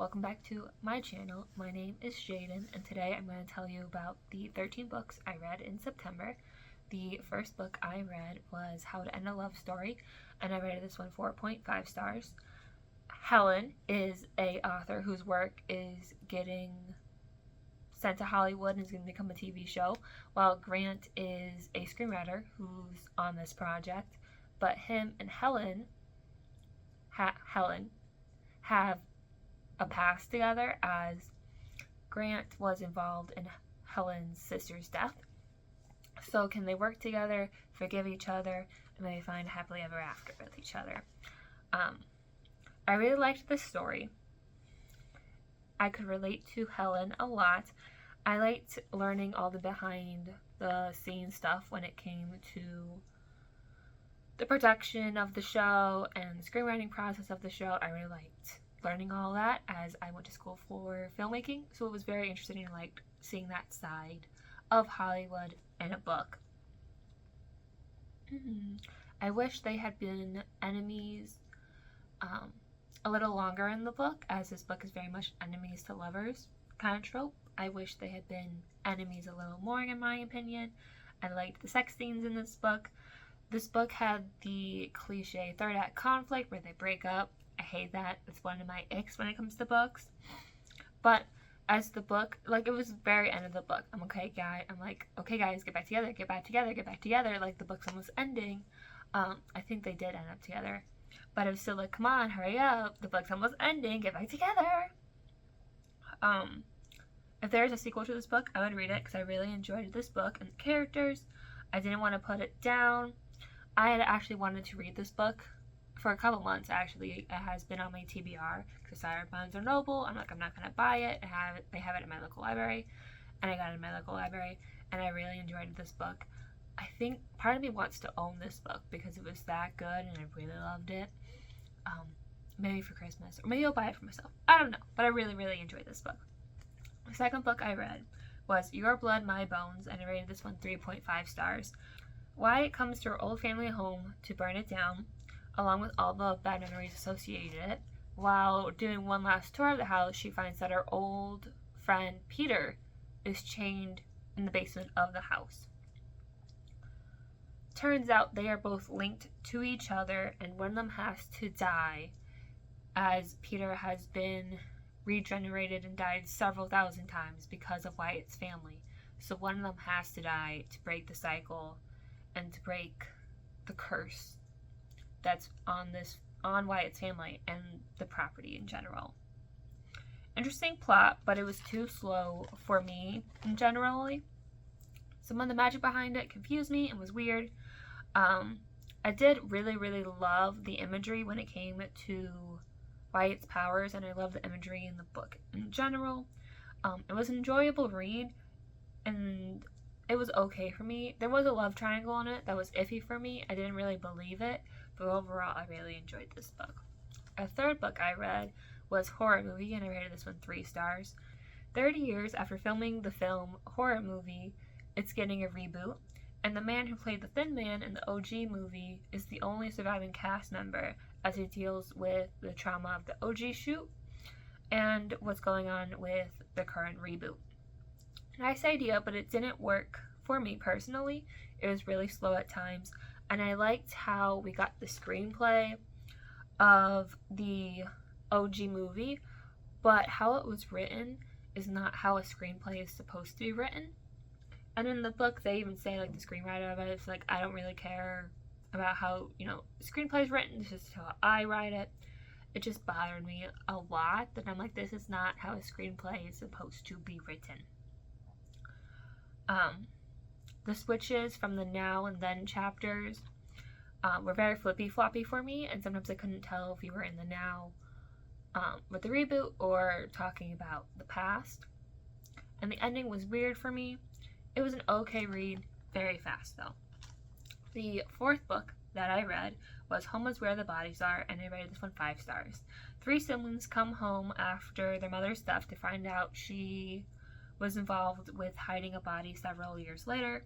welcome back to my channel. My name is Jaden, and today I'm going to tell you about the 13 books I read in September. The first book I read was How to End a Love Story, and I rated this one 4.5 stars. Helen is a author whose work is getting sent to Hollywood and is going to become a TV show, while Grant is a screenwriter who's on this project. But him and Helen have a past together, as Grant was involved in Helen's sister's death. So can they work together, forgive each other, and maybe find happily ever after with each other? I really liked this story. I could relate to Helen a lot. I liked learning all the behind the scenes stuff when it came to the production of the show and the screenwriting process of the show. I really liked learning all that, as I went to school for filmmaking, so it was very interesting and liked seeing that side of Hollywood in a book. I wish they had been enemies a little longer in the book, as this book is very much enemies to lovers kind of trope. I wish they had been enemies a little more, in my opinion. I liked the sex scenes in this book. This book had the cliche third act conflict where they break up. I hate that. It's one of my icks when it comes to books. But as the book, it was very end of the book. I'm okay, guys, get back together, get back together, get back together. Like, the book's almost ending. I think they did end up together. But I was still like, come on, hurry up. The book's almost ending, get back together. If there's a sequel to this book, I would read it, because I really enjoyed this book and the characters. I didn't want to put it down. I had actually wanted to read this book for a couple months, actually. It has been on my TBR, because I saw it at Barnes & Noble. I'm like, I'm not going to buy it. They have it in my local library, and I got it in my local library, and I really enjoyed this book. I think part of me wants to own this book, because it was that good, and I really loved it. Maybe for Christmas, or maybe I'll buy it for myself. I don't know, but I really, really enjoyed this book. The second book I read was Your Blood, My Bones, and I rated this one 3.5 stars. Wyatt comes to her old family home to burn it down, along with all the bad memories associated with it. While doing one last tour of the house, she finds that her old friend Peter is chained in the basement of the house. Turns out they are both linked to each other, and one of them has to die, as Peter has been regenerated and died several thousand times because of Wyatt's family. So one of them has to die to break the cycle and to break the curse that's on Wyatt's family and the property in general. Interesting plot, but it was too slow for me in generally. Some of the magic behind it confused me and was weird. I did really, really love the imagery when it came to Wyatt's powers, and I love the imagery in the book in general. It was an enjoyable read, and it was okay for me. There was a love triangle in it that was iffy for me. I didn't really believe it, but overall I really enjoyed this book. A third book I read was Horror Movie, and I rated this one 3 stars. 30 years after filming the film Horror Movie, it's getting a reboot, and the man who played the Thin Man in the OG movie is the only surviving cast member, as he deals with the trauma of the OG shoot and what's going on with the current reboot. Nice idea, but it didn't work for me personally. It was really slow at times, and I liked how we got the screenplay of the OG movie, but how it was written is not how a screenplay is supposed to be written. And in the book, they even say, the screenwriter of it is like, I don't really care about how, the screenplay is written. This is how I write it. It just bothered me a lot that I'm like, this is not how a screenplay is supposed to be written. The switches from the now and then chapters were very flippy-floppy for me, and sometimes I couldn't tell if you were in the now with the reboot or talking about the past. And the ending was weird for me. It was an okay read, very fast though. The fourth book that I read was Home is Where the Bodies Are, and I rated this one 5 stars. 3 siblings come home after their mother's death to find out she was involved with hiding a body several years later.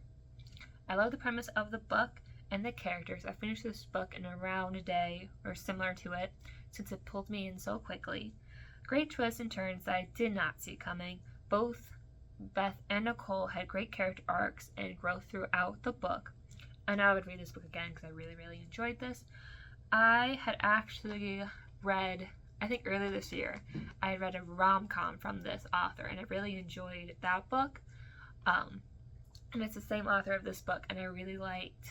I love the premise of the book and the characters. I finished this book in around a day or similar to it, since it pulled me in so quickly. Great twists and turns that I did not see coming. Both Beth and Nicole had great character arcs and growth throughout the book. And I would read this book again because I really, really enjoyed this. I had actually read, I think earlier this year, I read a rom-com from this author, and I really enjoyed that book. And it's the same author of this book, and I really liked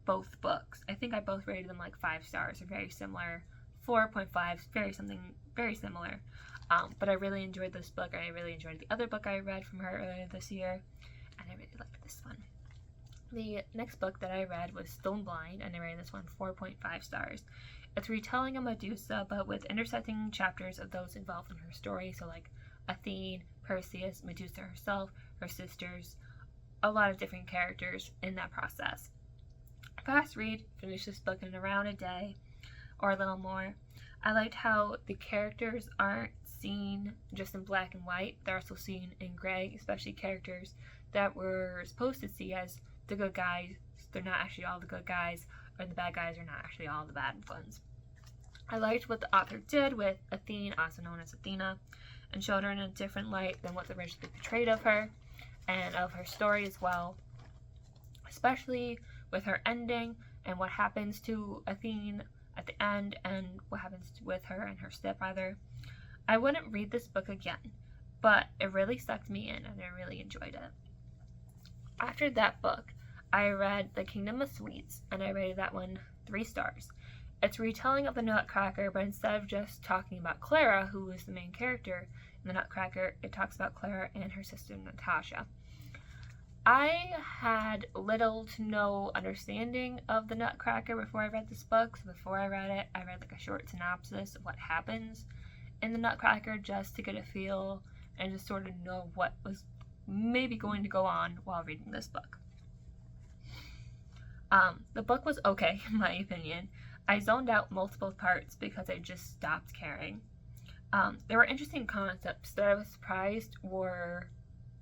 both books. I think I both rated them like 5 stars. They're very similar. 4.5, very similar. But I really enjoyed this book, and I really enjoyed the other book I read from her earlier this year, and I really liked this one. The next book that I read was Stone Blind, and I rated this one 4.5 stars. It's retelling of Medusa, but with intersecting chapters of those involved in her story, so like Athene, Perseus, Medusa herself, her sisters, a lot of different characters in that process. Fast read, finished this book in around a day or a little more. I liked how the characters aren't seen just in black and white, they're also seen in gray, especially characters that we're supposed to see as the good guys. They're not actually all the good guys, or the bad guys are not actually all the bad ones. I liked what the author did with Athene, also known as Athena, and showed her in a different light than what's originally portrayed of her, and of her story as well, especially with her ending and what happens to Athene at the end and what happens with her and her stepbrother. I wouldn't read this book again, but it really sucked me in and I really enjoyed it. After that book, I read The Kingdom of Sweets, and I rated that one 3 stars. It's a retelling of the Nutcracker, but instead of just talking about Clara, who is the main character in the Nutcracker, it talks about Clara and her sister Natasha. I had little to no understanding of the Nutcracker before I read this book, so before I read it, I read like a short synopsis of what happens in the Nutcracker just to get a feel and just sort of know what was maybe going to go on while reading this book. The book was okay, in my opinion. I zoned out multiple parts because I just stopped caring. There were interesting concepts that I was surprised were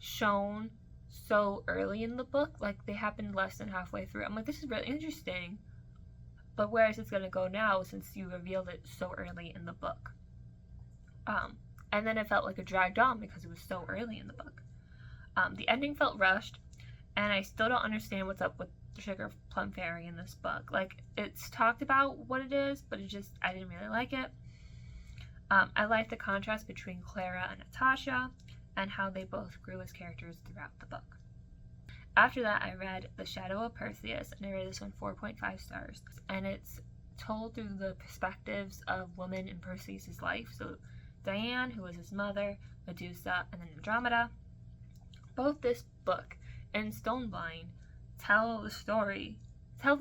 shown so early in the book. Like, they happened less than halfway through. I'm like, this is really interesting, but where is this going to go now since you revealed it so early in the book? And then it felt like it dragged on because it was so early in the book. The ending felt rushed, and I still don't understand what's up with the Sugar Plum Fairy in this book. Like, it's talked about what it is, but I didn't really like it. I liked the contrast between Clara and Natasha, and how they both grew as characters throughout the book. After that, I read The Shadow of Perseus, and I rated this one 4.5 stars. And it's told through the perspectives of women in Perseus' life. So Diane, who was his mother, Medusa, and then Andromeda. Both this book and Stone Blind tell the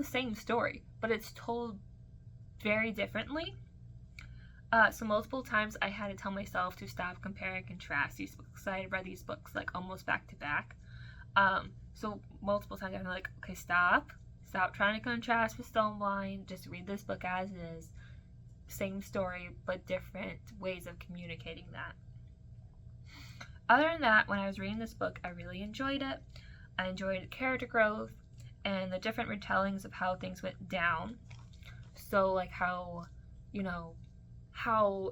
same story, but it's told very differently. So multiple times I had to tell myself to stop, compare, and contrast these books. I had read these books like almost back to back. So multiple times I'm like, okay, stop trying to contrast with Stone Blind. Just read this book as is. Same story, but different ways of communicating that. Other than that, when I was reading this book, I really enjoyed it. I enjoyed character growth and the different retellings of how things went down. So like how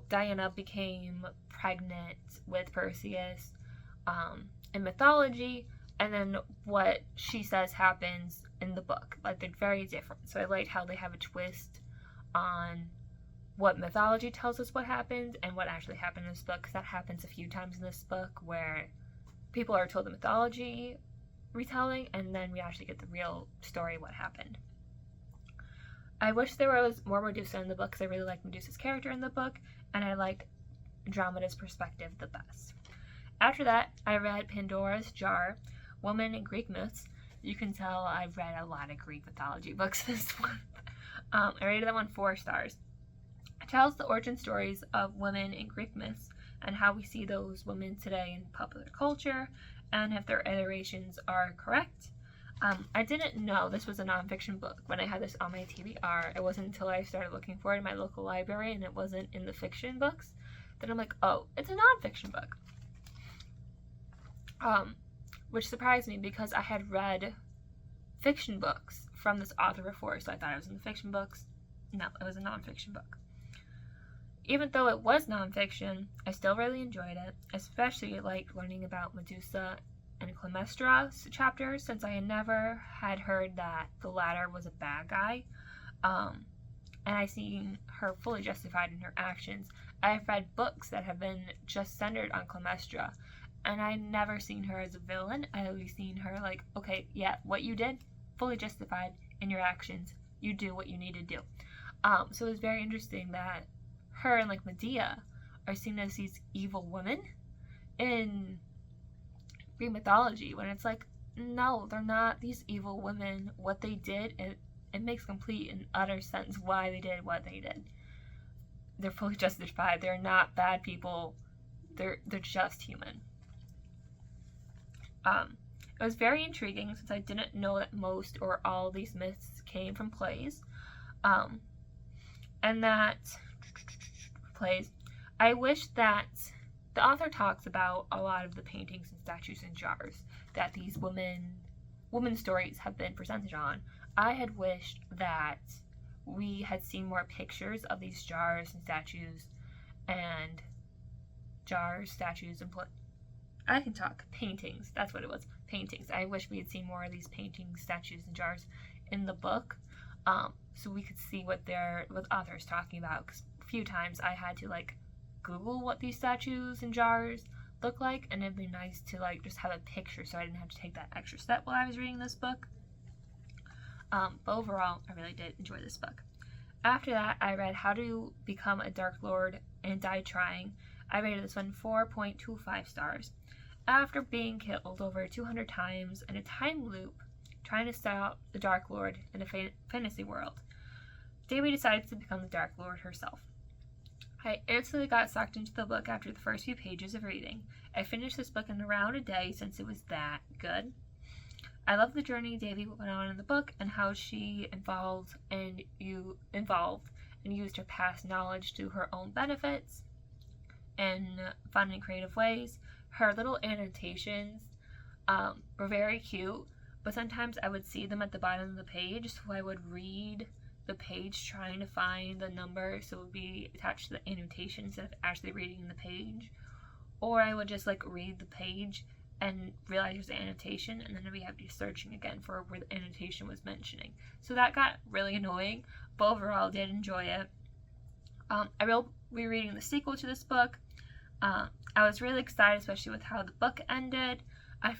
Diana became pregnant with Perseus in mythology, and then what she says happens in the book. Like, they're very different. So I liked how they have a twist on what mythology tells us what happened and what actually happened in this book, because that happens a few times in this book where people are told the mythology retelling and then we actually get the real story, what happened. I wish there was more Medusa in the book because I really liked Medusa's character in the book, and I liked Andromeda's perspective the best. After that, I read Pandora's Jar, Woman in Greek Myths. You can tell I've read a lot of Greek mythology books this month. I rated that one 4 stars. It tells the origin stories of women in Greek myths and how we see those women today in popular culture and if their iterations are correct. I didn't know this was a nonfiction book when I had this on my TBR. It wasn't until I started looking for it in my local library and it wasn't in the fiction books that I'm like, oh, it's a nonfiction book. Which surprised me because I had read fiction books from this author before, so I thought it was in the fiction books. No, it was a nonfiction book. Even though it was nonfiction, I still really enjoyed it, especially like learning about Medusa and Clytemnestra's chapters, since I had never had heard that the latter was a bad guy. And I seen her fully justified in her actions. I've read books that have been just centered on Clytemnestra, and I've never seen her as a villain. I always seen her like, okay, yeah, what you did, fully justified in your actions. You do what you need to do. So it was very interesting that her and like Medea are seen as these evil women in Greek mythology, when it's like, no, they're not these evil women. What they did, it makes complete and utter sense why they did what they did. They're fully justified. They're not bad people. They're just human. It was very intriguing since I didn't know that most or all these myths came from plays. And that plays, I wish that the author talks about a lot of the paintings and statues and jars that these women stories have been presented on. I had wished that we had seen more pictures of these jars and statues and I can talk. Paintings. That's what it was. Paintings. I wish we had seen more of these paintings, statues, and jars in the book, so we could see what the author is talking about. Because a few times I had to like Google what these statues and jars look like, and it'd be nice to like just have a picture, so I didn't have to take that extra step while I was reading this book. But overall, I really did enjoy this book. After that, I read How to Become a Dark Lord and Die Trying. I rated this one 4.25 stars. After being killed over 200 times in a time loop trying to stop the Dark Lord in a fantasy world, Davy decides to become the Dark Lord herself. I instantly got sucked into the book after the first few pages of reading. I finished this book in around a day since it was that good. I love the journey Davy went on in the book and how she involved and used her past knowledge to her own benefits in fun and creative ways. Her little annotations were very cute, but sometimes I would see them at the bottom of the page, so I would read the page trying to find the number so it would be attached to the annotation instead of actually reading the page. Or I would just like read the page and realize there's an annotation, and then we have to be searching again for where the annotation was mentioning. So that got really annoying, but overall did enjoy it. I will be reading the sequel to this book. I was really excited, especially with how the book ended. I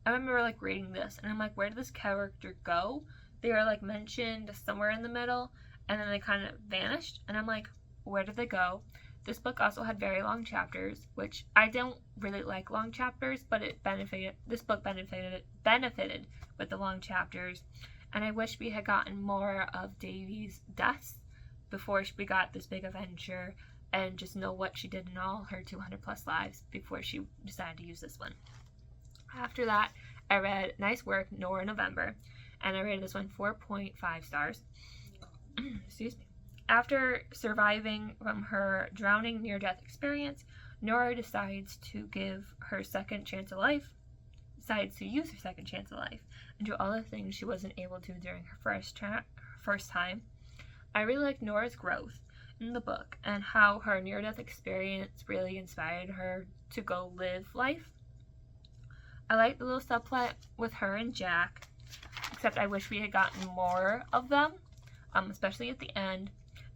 remember like reading this and I'm like, where did this character go? They were like mentioned somewhere in the middle and then they kind of vanished, and I'm like, where did they go? This book also had very long chapters, which I don't really like long chapters, but this book benefited with the long chapters, and I wish we had gotten more of Davy's deaths before we got this big adventure, and just know what she did in all her 200 plus lives before she decided to use this one. After that, I read Nice Work, Nora, November, and I rated this one 4.5 stars. Excuse me. After surviving from her drowning near-death experience, Nora decides to use her second chance of life and do all the things she wasn't able to during her first time. I really like Nora's growth in the book and how her near-death experience really inspired her to go live life. I like the little subplot with her and Jack, except I wish we had gotten more of them, especially at the end.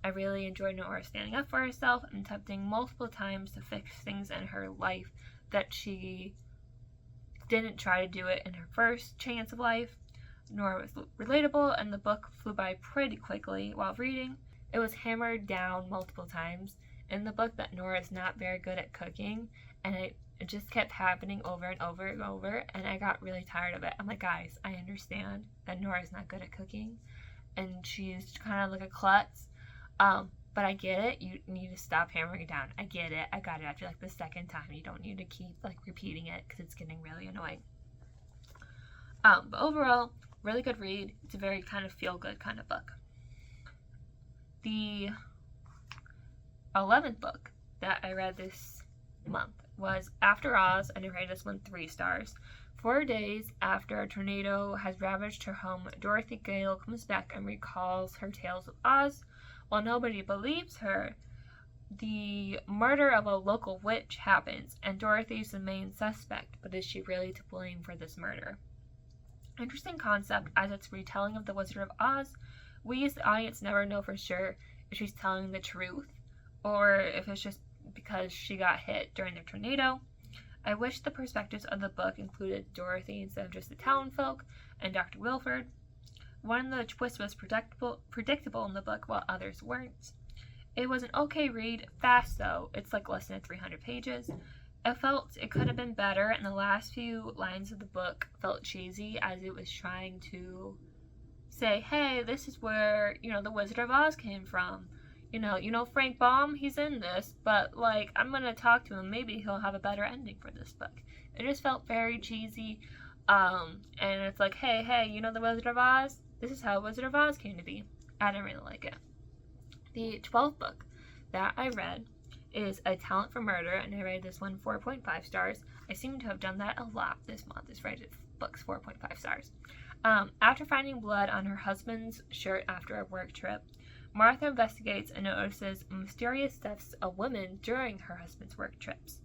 I really enjoyed Nora standing up for herself and attempting multiple times to fix things in her life that she didn't try to do it in her first chance of life. Nora was relatable, and the book flew by pretty quickly while reading. It was hammered down multiple times in the book that Nora is not very good at cooking, and it just kept happening over and over and over, and I got really tired of it. I'm like, guys, I understand that Nora's not good at cooking, and she's kind of like a klutz. But I get it. You need to stop hammering it down. I get it. I got it after like the second time. You don't need to keep like repeating it because it's getting really annoying. But overall, really good read. It's a very kind of feel-good kind of book. The 11th book that I read this month was After Oz, and I rated this one 3 stars. 4 days after a tornado has ravaged her home, Dorothy Gale comes back and recalls her tales of Oz. While nobody believes her, the murder of a local witch happens, and Dorothy's the main suspect, but is she really to blame for this murder? Interesting concept, as it's retelling of the Wizard of Oz. We as the audience never know for sure if she's telling the truth, or if it's just because she got hit during the tornado. I wish the perspectives of the book included Dorothy instead of just the townfolk and Dr. Wilford. One of the twists was predictable in the book, while others weren't. It was an okay read, fast though. It's like less than 300 pages. I felt it could have been better, and the last few lines of the book felt cheesy, as it was trying to say, hey, this is where, the Wizard of Oz came from. Frank Baum, he's in this, but, I'm gonna talk to him. Maybe he'll have a better ending for this book. It just felt very cheesy, and it's like, hey, the Wizard of Oz? This is how Wizard of Oz came to be. I didn't really like it. The 12th book that I read is A Talent for Murder, and I rated this one 4.5 stars. I seem to have done that a lot this month, is rated books 4.5 stars. After finding blood on her husband's shirt after a work trip, Martha investigates and notices mysterious deaths of women during her husband's work trips.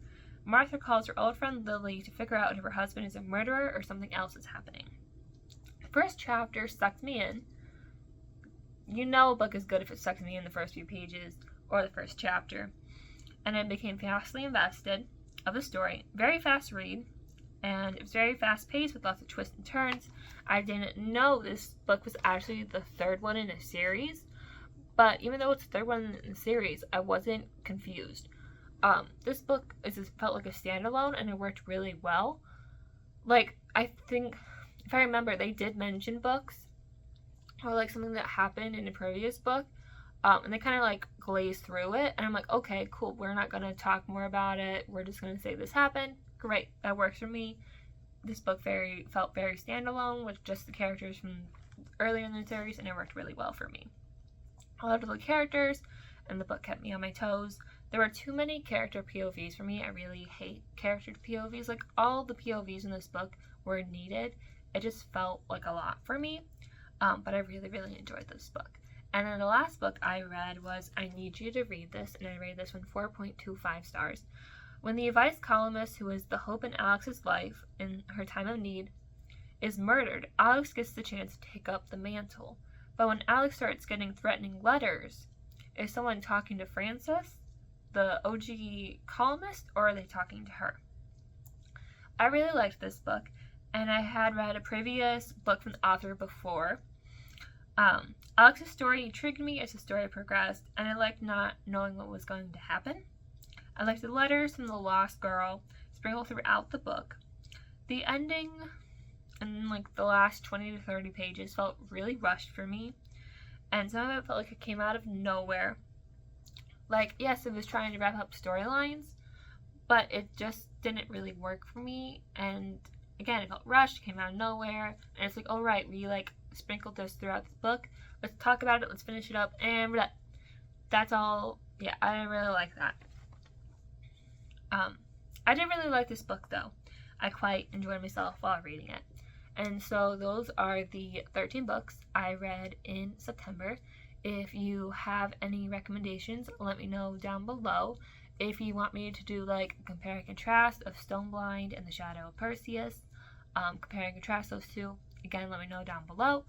Martha calls her old friend Lily to figure out if her husband is a murderer or something else is happening. The first chapter sucked me in. A book is good if it sucks me in the first few pages or the first chapter. And I became vastly invested of the story. Very fast read, and it was very fast paced with lots of twists and turns. I didn't know this book was actually the third one in a series, but even though it's the third one in the series, I wasn't confused. This book felt like a standalone, and it worked really well. I think, if I remember, they did mention books, or something that happened in a previous book, and they kind of glazed through it, and I'm like, okay, cool, we're not going to talk more about it, we're just going to say this happened. Great, that works for me. This book felt very standalone with just the characters from earlier in the series, and it worked really well for me. I loved the characters, and the book kept me on my toes. There were too many character POVs for me. I really hate character POVs. All the POVs in this book were needed. It just felt like a lot for me, but I really, really enjoyed this book. And then the last book I read was I Need You to Read This, and I rated this one 4.25 stars. When the advice columnist, who is the hope in Alex's life in her time of need, is murdered, Alex gets the chance to take up the mantle. But when Alex starts getting threatening letters, is someone talking to Frances, the OG columnist, or are they talking to her? I really liked this book, and I had read a previous book from the author before. Alex's story intrigued me as the story progressed, and I liked not knowing what was going to happen. I liked the letters from the lost girl sprinkled throughout the book. The ending and the last 20 to 30 pages felt really rushed for me, and some of it felt like it came out of nowhere. Yes, it was trying to wrap up storylines, but it just didn't really work for me, and again, it felt rushed, came out of nowhere, and it's oh right, we sprinkled this throughout the book, let's talk about it, let's finish it up, and we're done. That's all. Yeah, I didn't really like that. I did really like this book though. I quite enjoyed myself while reading it. And so those are the 13 books I read in September. If you have any recommendations, let me know down below. If you want me to do a compare and contrast of Stoneblind and the Shadow of Perseus, compare and contrast those two, again, let me know down below.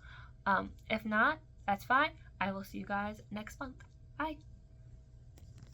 If not, that's fine. I will see you guys next month. Bye.